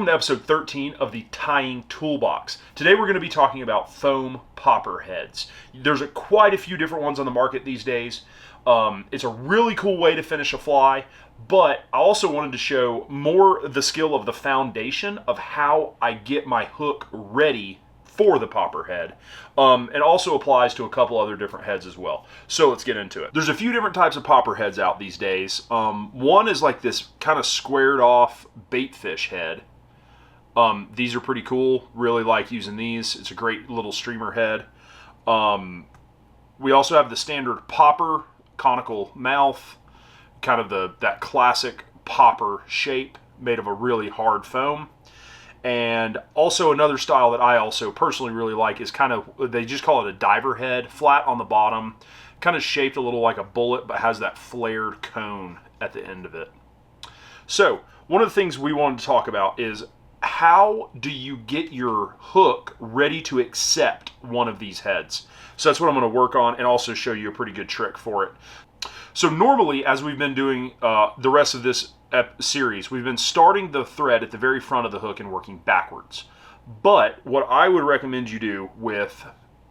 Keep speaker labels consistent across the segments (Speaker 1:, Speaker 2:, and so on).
Speaker 1: Welcome to episode 13 of the Tying Toolbox. Today we're going to be talking about foam popper heads. There's quite a few different ones on the market these days. It's a really cool way to finish a fly, but I also wanted to show more the skill of the foundation of how I get my hook ready for the popper head. It also applies to a couple other different heads as well. So let's get into it. There's a few different types of popper heads out these days. One is like this kind of squared off bait fish head. These are pretty cool. Really like using these. It's a great little streamer head. We also have the standard popper, conical mouth, kind of that classic popper shape made of a really hard foam. And also another style that I also personally really like is kind of, they just call it a diver head, flat on the bottom, kind of shaped a little like a bullet, but has that flared cone at the end of it. So one of the things we wanted to talk about is how do you get your hook ready to accept one of these heads? So that's what I'm going to work on and also show you a pretty good trick for it. So normally, as we've been doing the rest of this series, we've been starting the thread at the very front of the hook and working backwards. But what I would recommend you do with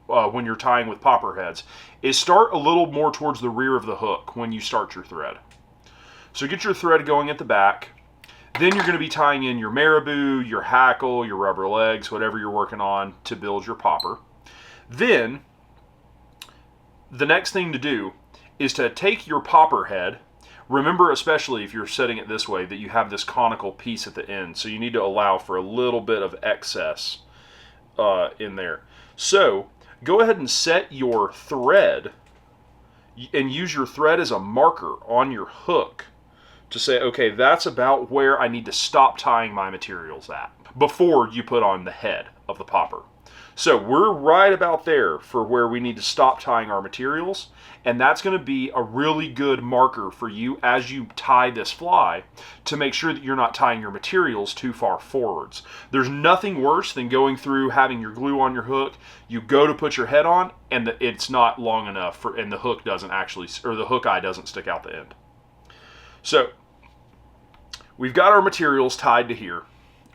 Speaker 1: when you're tying with popper heads is start a little more towards the rear of the hook when you start your thread. So get your thread going at the back. Then you're going to be tying in your marabou, your hackle, your rubber legs, whatever you're working on to build your popper. Then the next thing to do is to take your popper head. Remember, especially if you're setting it this way, that you have this conical piece at the end. So you need to allow for a little bit of excess in there. So go ahead and set your thread and use your thread as a marker on your hook to say, okay, that's about where I need to stop tying my materials at before you put on the head of the popper. So we're right about there for where we need to stop tying our materials, and that's going to be a really good marker for you as you tie this fly to make sure that you're not tying your materials too far forwards. There's nothing worse than going through having your glue on your hook, you go to put your head on, and it's not long enough and the hook doesn't actually, or the hook eye doesn't stick out the end. So we've got our materials tied to here.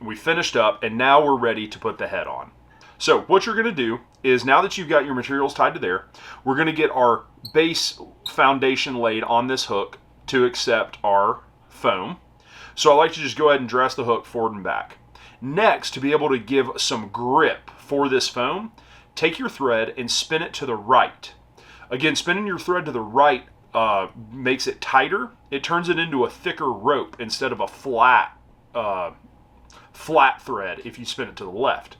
Speaker 1: We finished up, and now we're ready to put the head on. So what you're going to do is, now that you've got your materials tied to there, we're going to get our base foundation laid on this hook to accept our foam. So I like to just go ahead and dress the hook forward and back. Next, to be able to give some grip for this foam, take your thread and spin it to the right. Again, spinning your thread to the right makes it tighter. It turns it into a thicker rope instead of a flat thread if you spin it to the left.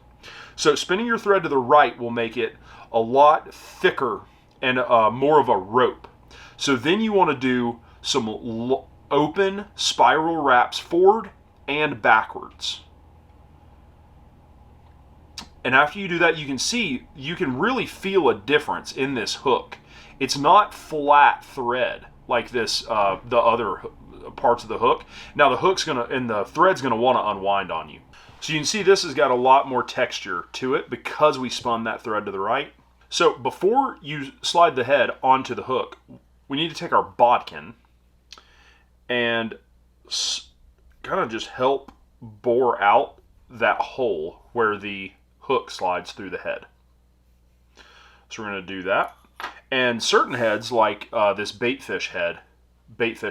Speaker 1: So spinning your thread to the right will make it a lot thicker and more of a rope. So then you want to do some open spiral wraps forward and backwards. And after you do that, you can really feel a difference in this hook. It's not flat thread like this, the other parts of the hook. Now the thread's gonna want to unwind on you. So you can see this has got a lot more texture to it because we spun that thread to the right. So before you slide the head onto the hook, we need to take our bodkin and kind of just help bore out that hole where the hook slides through the head. So we're going to do that. And certain heads, like this bait fish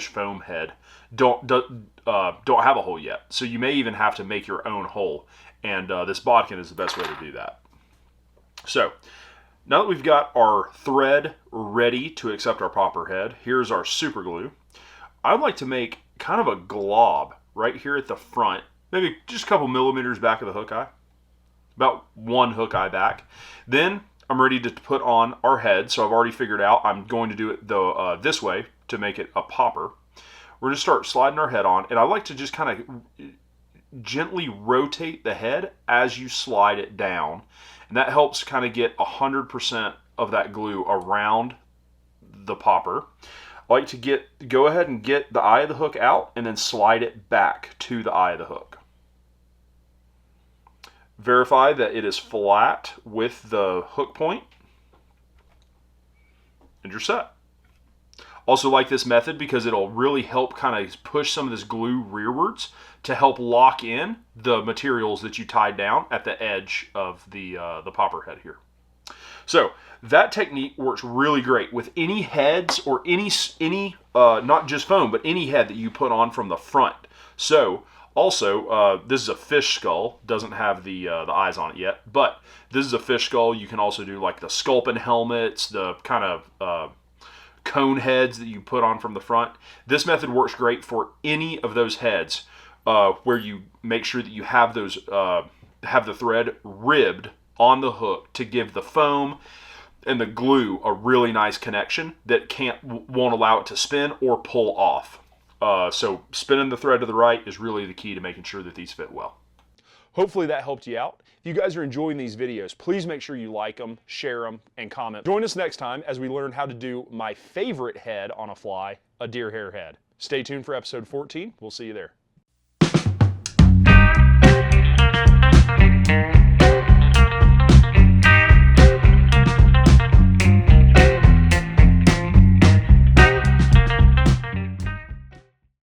Speaker 1: foam head, don't have a hole yet. So you may even have to make your own hole. And this bodkin is the best way to do that. So now that we've got our thread ready to accept our popper head, here's our super glue. I'd like to make kind of a glob right here at the front, maybe just a couple millimeters back of the hook eye, about one hook eye back. Then I'm ready to put on our head. So I've already figured out I'm going to do it this way to make it a popper. We're going to start sliding our head on, and I like to just kind of gently rotate the head as you slide it down, and that helps kind of get 100% of that glue around the popper. I like to go ahead and get the eye of the hook out and then slide it back to the eye of the hook. Verify that it is flat with the hook point, and you're set. Also like this method because it'll really help kind of push some of this glue rearwards to help lock in the materials that you tied down at the edge of the popper head here. So that technique works really great with any heads or any not just foam, but any head that you put on from the front. So also, this is a fish skull, doesn't have the eyes on it yet, but this is a fish skull. You can also do like the sculpin helmets, the kind of cone heads that you put on from the front. This method works great for any of those heads where you make sure that you have those have the thread ribbed on the hook to give the foam and the glue a really nice connection that won't allow it to spin or pull off. So spinning the thread to the right is really the key to making sure that these fit well. Hopefully that helped you out. If you guys are enjoying these videos, please make sure you like them, share them, and comment. Join us next time as we learn how to do my favorite head on a fly, a deer hair head. Stay tuned for episode 14. We'll see you there.